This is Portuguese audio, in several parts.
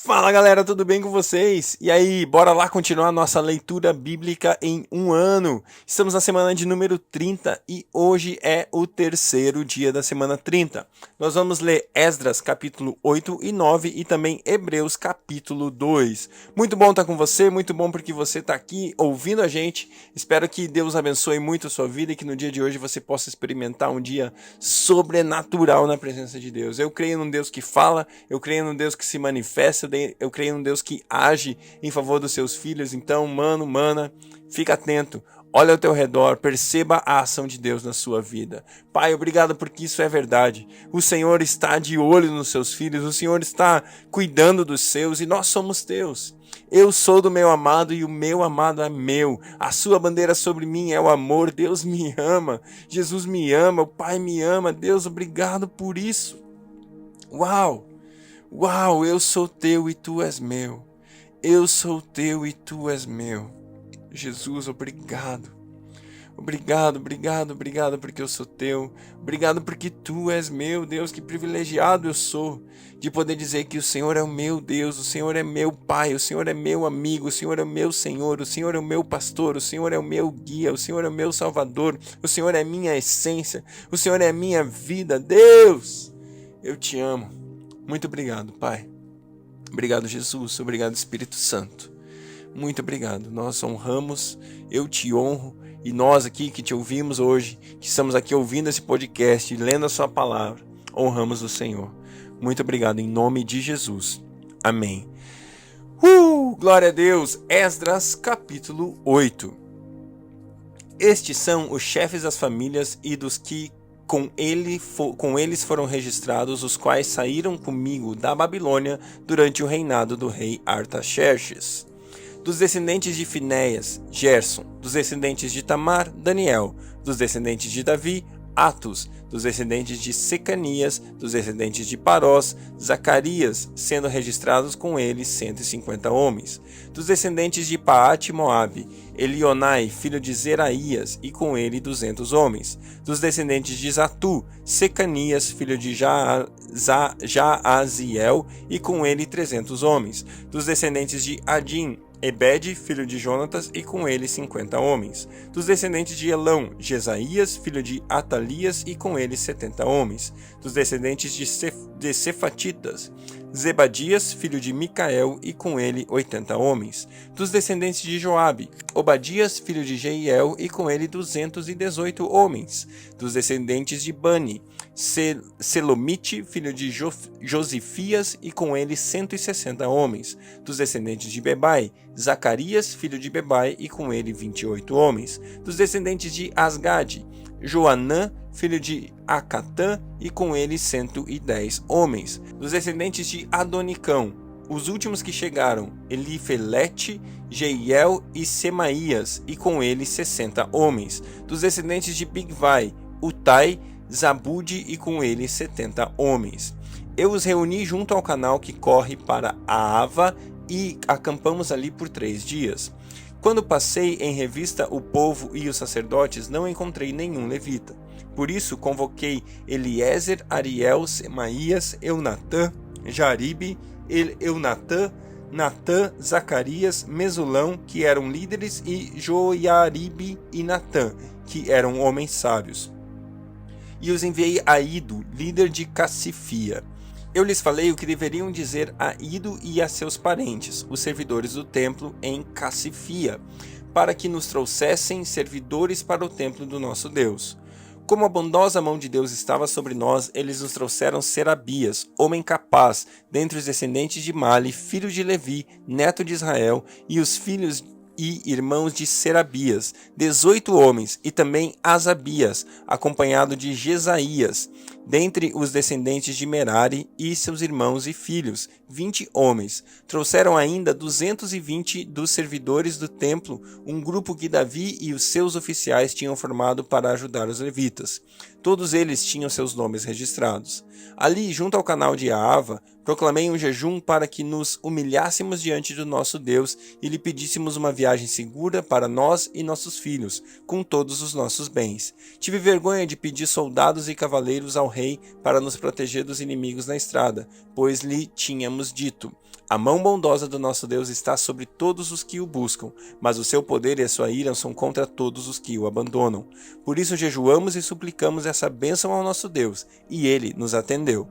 Fala galera, tudo bem com vocês? E aí, bora lá continuar nossa leitura bíblica em um ano. Estamos na semana de número 30 e hoje é o terceiro dia da semana 30. Nós vamos ler Esdras capítulo 8 e 9 e também Hebreus capítulo 2. Muito bom estar com você, muito bom porque você está aqui ouvindo a gente. Espero que Deus abençoe muito a sua vida e que no dia de hoje você possa experimentar um dia sobrenatural na presença de Deus. Eu creio num Deus que fala, eu creio num Deus que se manifesta, eu creio num Deus que age em favor dos seus filhos. Então, mana, fica atento. Olha ao teu redor, perceba a ação de Deus na sua vida. Pai, obrigado porque isso é verdade. O Senhor está de olho nos seus filhos, o Senhor está cuidando dos seus e nós somos teus. Eu sou do meu amado e o meu amado é meu. A sua bandeira sobre mim é o amor. Deus me ama, Jesus me ama, o Pai me ama. Deus, obrigado por isso. Uau, eu sou teu e tu és meu. Eu sou teu e tu és meu. Jesus, obrigado. Obrigado porque eu sou teu. Obrigado porque tu és meu, Deus. Que privilegiado eu sou de poder dizer que o Senhor é o meu Deus, o Senhor é meu Pai, o Senhor é meu amigo, o Senhor é o meu Senhor, o Senhor é o meu pastor, o Senhor é o meu guia, o Senhor é o meu Salvador, o Senhor é a minha essência, o Senhor é a minha vida. Deus, eu te amo. Muito obrigado, Pai. Obrigado, Jesus. Obrigado, Espírito Santo. Muito obrigado. Nós honramos, eu te honro e nós aqui que te ouvimos hoje, que estamos aqui ouvindo esse podcast e lendo a sua palavra, honramos o Senhor. Muito obrigado em nome de Jesus. Amém. Glória a Deus. Esdras capítulo 8. Estes são os chefes das famílias e dos que com eles foram registrados, os quais saíram comigo da Babilônia durante o reinado do rei Artaxerxes. Dos descendentes de Finéias, Gerson. Dos descendentes de Tamar, Daniel. Dos descendentes de Davi, Atos. Dos descendentes de Secanias, dos descendentes de Parós, Zacarias, sendo registrados com eles 150 homens. Dos descendentes de Paate Moabe, Elionai, filho de Zeraías, e com ele 200 homens. Dos descendentes de Zatu, Secanias, filho de Jaaziel, e com ele 300 homens. Dos descendentes de Adim, Ebed, filho de Jonatas, e com ele 50 homens. Dos descendentes de Elão, Jesaías, filho de Atalias, e com ele 70 homens. Dos descendentes de Cefatitas, Zebadias, filho de Micael, e com ele 80 homens. Dos descendentes de Joabe, Obadias, filho de Jeiel, e com ele 218 homens. Dos descendentes de Bani, Selomite, filho de Josifias, e com ele 160 homens. Dos descendentes de Bebai, Zacarias, filho de Bebai, e com ele 28 homens. Dos descendentes de Asgade, Joanã, filho de Acatã, e com ele 110 homens. Dos descendentes de Adonicão, os últimos que chegaram, Elifelete, Jeiel e Semaías, e com ele 60 homens. Dos descendentes de Bigvai, Utai, Zabude, e com ele 70 homens. Eu os reuni junto ao canal que corre para a Ava e acampamos ali por 3 dias. Quando passei em revista o povo e os sacerdotes, não encontrei nenhum levita. Por isso convoquei Eliezer, Ariel, Semaías, Eunatã, Jaribe, Eunatã, Natã, Zacarias, Mesulão, que eram líderes, e Joiaribe e Natã, que eram homens sábios. E os enviei a Ido, líder de Cassifia. Eu lhes falei o que deveriam dizer a Ido e a seus parentes, os servidores do templo em Cassifia, para que nos trouxessem servidores para o templo do nosso Deus. Como a bondosa mão de Deus estava sobre nós, eles nos trouxeram Serabias, homem capaz, dentre os descendentes de Mali, filho de Levi, neto de Israel, e os filhos e irmãos de Serabias, 18 homens, e também Asabias, acompanhado de Jesaías, dentre os descendentes de Merari e seus irmãos e filhos, 20 homens. Trouxeram ainda 220 dos servidores do templo, um grupo que Davi e os seus oficiais tinham formado para ajudar os levitas. Todos eles tinham seus nomes registrados. Ali, junto ao canal de Aava, Proclamei um jejum para que nos humilhássemos diante do nosso Deus e lhe pedíssemos uma viagem segura para nós e nossos filhos, com todos os nossos bens. Tive vergonha de pedir soldados e cavaleiros ao rei para nos proteger dos inimigos na estrada, pois lhe tínhamos dito: a mão bondosa do nosso Deus está sobre todos os que o buscam, mas o seu poder e a sua ira são contra todos os que o abandonam. Por isso jejuamos e suplicamos essa bênção ao nosso Deus, e ele nos atendeu.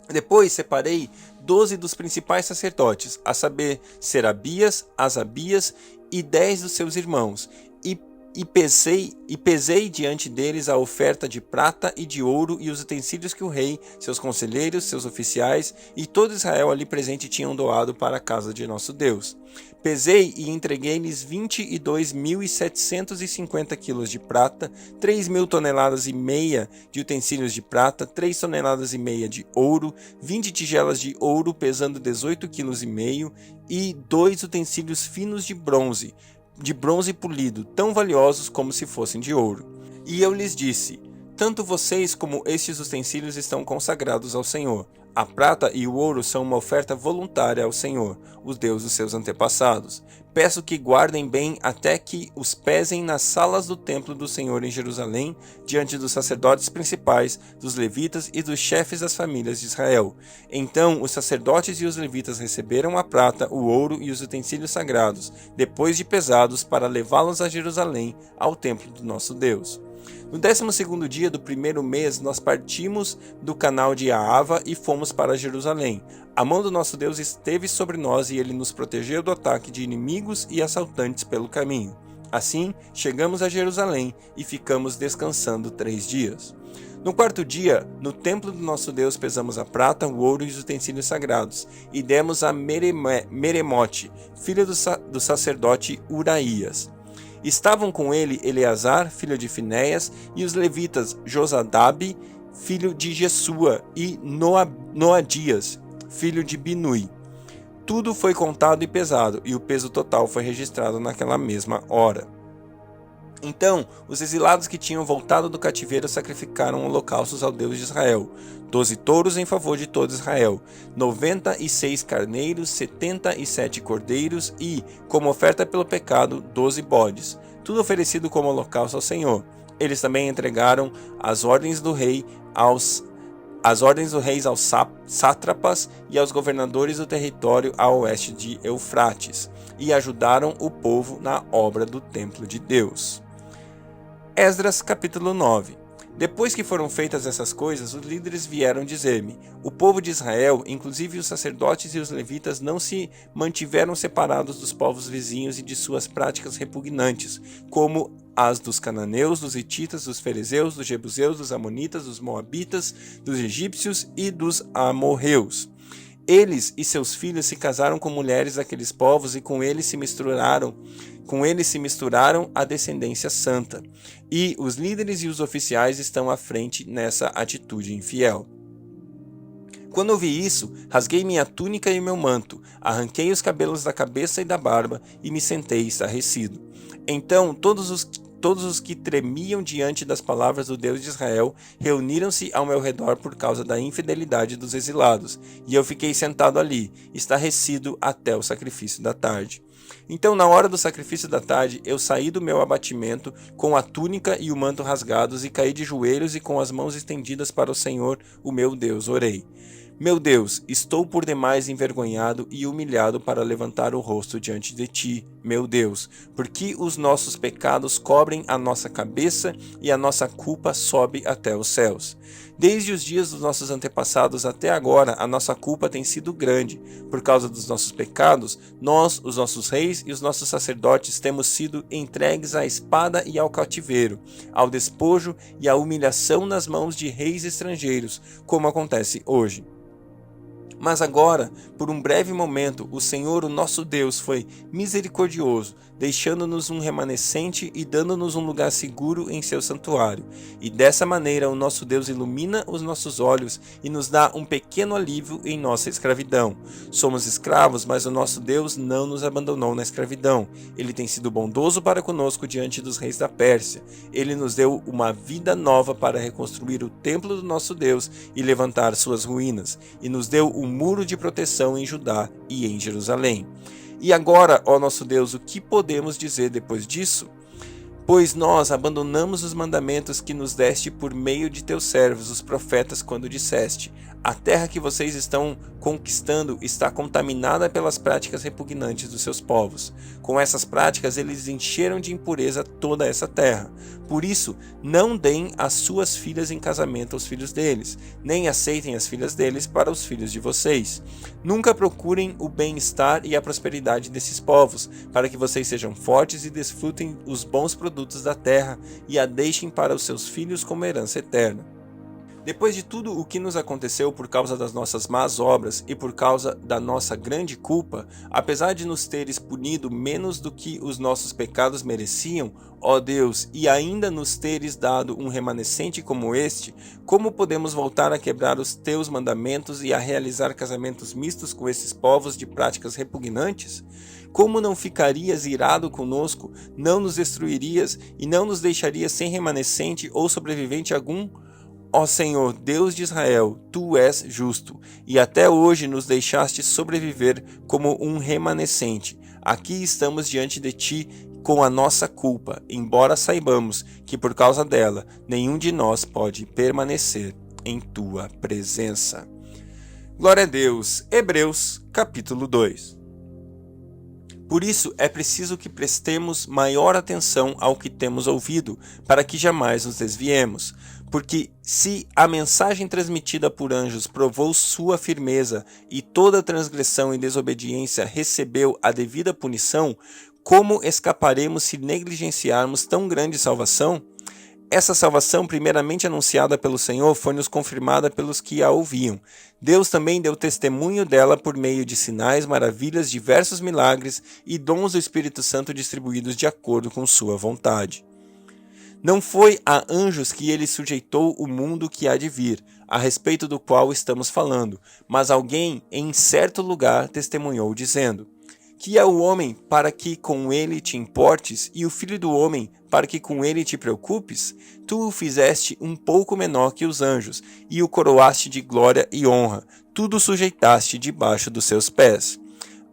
Depois separei 12 dos principais sacerdotes, a saber, Serabias, Asabias e 10 dos seus irmãos, e pesei diante deles a oferta de prata e de ouro e os utensílios que o rei, seus conselheiros, seus oficiais e todo Israel ali presente tinham doado para a casa de nosso Deus. Pesei e entreguei-lhes 22.750 quilos de prata, 3.000 toneladas e meia de utensílios de prata, 3 toneladas e meia de ouro, 20 tigelas de ouro pesando 18 quilos e meio e 2 utensílios finos de bronze polido, tão valiosos como se fossem de ouro. E eu lhes disse: tanto vocês como estes utensílios estão consagrados ao Senhor. A prata e o ouro são uma oferta voluntária ao Senhor, o Deus dos seus antepassados. Peço que guardem bem até que os pesem nas salas do templo do Senhor em Jerusalém, diante dos sacerdotes principais, dos levitas e dos chefes das famílias de Israel. Então os sacerdotes e os levitas receberam a prata, o ouro e os utensílios sagrados, depois de pesados, para levá-los a Jerusalém, ao templo do nosso Deus. No 12º dia do primeiro mês, nós partimos do canal de Ahava e fomos para Jerusalém. A mão do nosso Deus esteve sobre nós e ele nos protegeu do ataque de inimigos e assaltantes pelo caminho. Assim, chegamos a Jerusalém e ficamos descansando 3 dias. No 4º dia, no templo do nosso Deus, pesamos a prata, o ouro e os utensílios sagrados, e demos a Meremote, filho do sacerdote Uraías. Estavam com ele Eleazar, filho de Finéias, e os levitas Josadabe, filho de Jesua, e Noadias, filho de Binui. Tudo foi contado e pesado, e o peso total foi registrado naquela mesma hora. Então, os exilados que tinham voltado do cativeiro sacrificaram holocaustos ao Deus de Israel: 12 touros em favor de todo Israel, 96 carneiros, 77 cordeiros e, como oferta pelo pecado, 12 bodes, tudo oferecido como holocausto ao Senhor. Eles também entregaram as ordens do rei aos sátrapas e aos governadores do território a oeste de Eufrates, e ajudaram o povo na obra do templo de Deus. Esdras capítulo 9. Depois que foram feitas essas coisas, os líderes vieram dizer-me: o povo de Israel, inclusive os sacerdotes e os levitas, não se mantiveram separados dos povos vizinhos e de suas práticas repugnantes, como as dos cananeus, dos hititas, dos ferezeus, dos jebuseus, dos amonitas, dos moabitas, dos egípcios e dos amorreus. Eles e seus filhos se casaram com mulheres daqueles povos e com eles se misturaram a descendência santa. E os líderes e os oficiais estão à frente nessa atitude infiel. Quando ouvi isso, rasguei minha túnica e meu manto, arranquei os cabelos da cabeça e da barba e me sentei estarrecido. Então todos os que tremiam diante das palavras do Deus de Israel reuniram-se ao meu redor por causa da infidelidade dos exilados, e eu fiquei sentado ali, estarrecido até o sacrifício da tarde. Então, na hora do sacrifício da tarde, eu saí do meu abatimento com a túnica e o manto rasgados e caí de joelhos e com as mãos estendidas para o Senhor, o meu Deus, orei. Meu Deus, estou por demais envergonhado e humilhado para levantar o rosto diante de ti, meu Deus, porque os nossos pecados cobrem a nossa cabeça e a nossa culpa sobe até os céus. Desde os dias dos nossos antepassados até agora, a nossa culpa tem sido grande. Por causa dos nossos pecados, nós, os nossos reis e os nossos sacerdotes, temos sido entregues à espada e ao cativeiro, ao despojo e à humilhação nas mãos de reis estrangeiros, como acontece hoje. Mas agora, por um breve momento, o Senhor, o nosso Deus, foi misericordioso, deixando-nos um remanescente e dando-nos um lugar seguro em seu santuário. E dessa maneira, o nosso Deus ilumina os nossos olhos e nos dá um pequeno alívio em nossa escravidão. Somos escravos, mas o nosso Deus não nos abandonou na escravidão. Ele tem sido bondoso para conosco diante dos reis da Pérsia. Ele nos deu uma vida nova para reconstruir o templo do nosso Deus e levantar suas ruínas, e nos deu um muro de proteção em Judá e em Jerusalém. E agora, ó nosso Deus, o que podemos dizer depois disso? Pois nós abandonamos os mandamentos que nos deste por meio de teus servos, os profetas, quando disseste: a terra que vocês estão conquistando está contaminada pelas práticas repugnantes dos seus povos. Com essas práticas, eles encheram de impureza toda essa terra. Por isso, não deem as suas filhas em casamento aos filhos deles, nem aceitem as filhas deles para os filhos de vocês. Nunca procurem o bem-estar e a prosperidade desses povos, para que vocês sejam fortes e desfrutem os bons produtos da terra e a deixem para os seus filhos como herança eterna. Depois de tudo o que nos aconteceu por causa das nossas más obras e por causa da nossa grande culpa, apesar de nos teres punido menos do que os nossos pecados mereciam, ó Deus, e ainda nos teres dado um remanescente como este, como podemos voltar a quebrar os teus mandamentos e a realizar casamentos mistos com esses povos de práticas repugnantes? Como não ficarias irado conosco, não nos destruirias e não nos deixarias sem remanescente ou sobrevivente algum? Ó Senhor, Deus de Israel, Tu és justo, e até hoje nos deixaste sobreviver como um remanescente. Aqui estamos diante de Ti com a nossa culpa, embora saibamos que por causa dela nenhum de nós pode permanecer em Tua presença. Glória a Deus. Hebreus, capítulo 2. Por isso é preciso que prestemos maior atenção ao que temos ouvido, para que jamais nos desviemos. Porque se a mensagem transmitida por anjos provou sua firmeza e toda transgressão e desobediência recebeu a devida punição, como escaparemos se negligenciarmos tão grande salvação? Essa salvação, primeiramente anunciada pelo Senhor, foi-nos confirmada pelos que a ouviam. Deus também deu testemunho dela por meio de sinais, maravilhas, diversos milagres e dons do Espírito Santo distribuídos de acordo com sua vontade. Não foi a anjos que ele sujeitou o mundo que há de vir, a respeito do qual estamos falando, mas alguém em certo lugar testemunhou, dizendo: que é o homem para que com ele te importes, e o filho do homem para que com ele te preocupes? Tu o fizeste um pouco menor que os anjos, e o coroaste de glória e honra, tudo sujeitaste debaixo dos seus pés.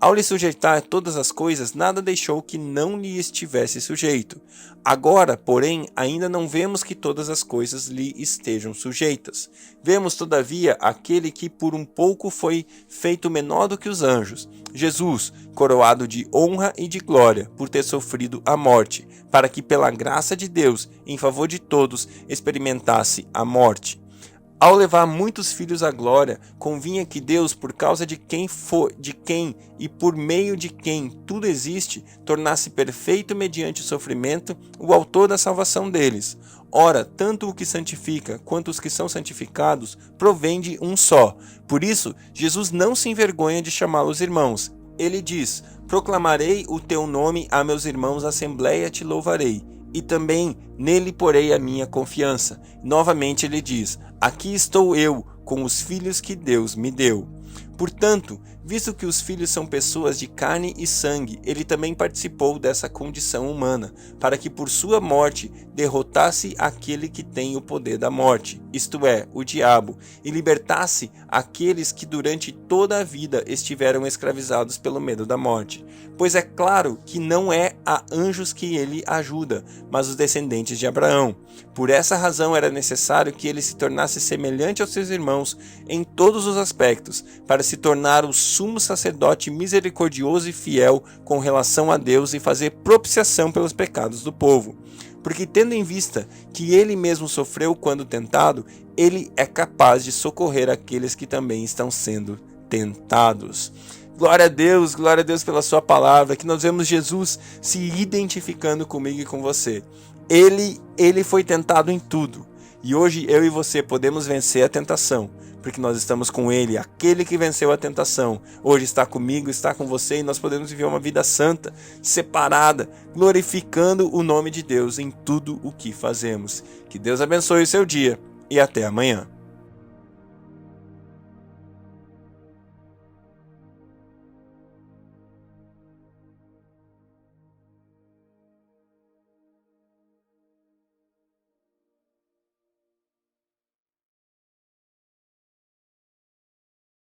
Ao lhe sujeitar todas as coisas, nada deixou que não lhe estivesse sujeito. Agora, porém, ainda não vemos que todas as coisas lhe estejam sujeitas. Vemos, todavia, aquele que por um pouco foi feito menor do que os anjos, Jesus, coroado de honra e de glória, por ter sofrido a morte, para que pela graça de Deus, em favor de todos, experimentasse a morte. Ao levar muitos filhos à glória, convinha que Deus, por causa de quem e por meio de quem tudo existe, tornasse perfeito mediante o sofrimento o autor da salvação deles. Ora, tanto o que santifica quanto os que são santificados provém de um só. Por isso, Jesus não se envergonha de chamá-los irmãos. Ele diz: proclamarei o teu nome a meus irmãos, assembleia te louvarei. E também nele porei a minha confiança. Novamente ele diz: aqui estou eu, com os filhos que Deus me deu. Portanto, visto que os filhos são pessoas de carne e sangue, ele também participou dessa condição humana, para que por sua morte derrotasse aquele que tem o poder da morte, isto é, o diabo, e libertasse aqueles que durante toda a vida estiveram escravizados pelo medo da morte. Pois é claro que não é a anjos que ele ajuda, mas os descendentes de Abraão. Por essa razão era necessário que ele se tornasse semelhante aos seus irmãos em todos os aspectos, para se tornar o sumo sacerdote misericordioso e fiel com relação a Deus e fazer propiciação pelos pecados do povo. Porque tendo em vista que ele mesmo sofreu quando tentado, ele é capaz de socorrer aqueles que também estão sendo tentados. Glória a Deus pela sua palavra, que nós vemos Jesus se identificando comigo e com você. Ele foi tentado em tudo. E hoje eu e você podemos vencer a tentação, porque nós estamos com Ele, aquele que venceu a tentação. Hoje está comigo, está com você, e nós podemos viver uma vida santa, separada, glorificando o nome de Deus em tudo o que fazemos. Que Deus abençoe o seu dia e até amanhã.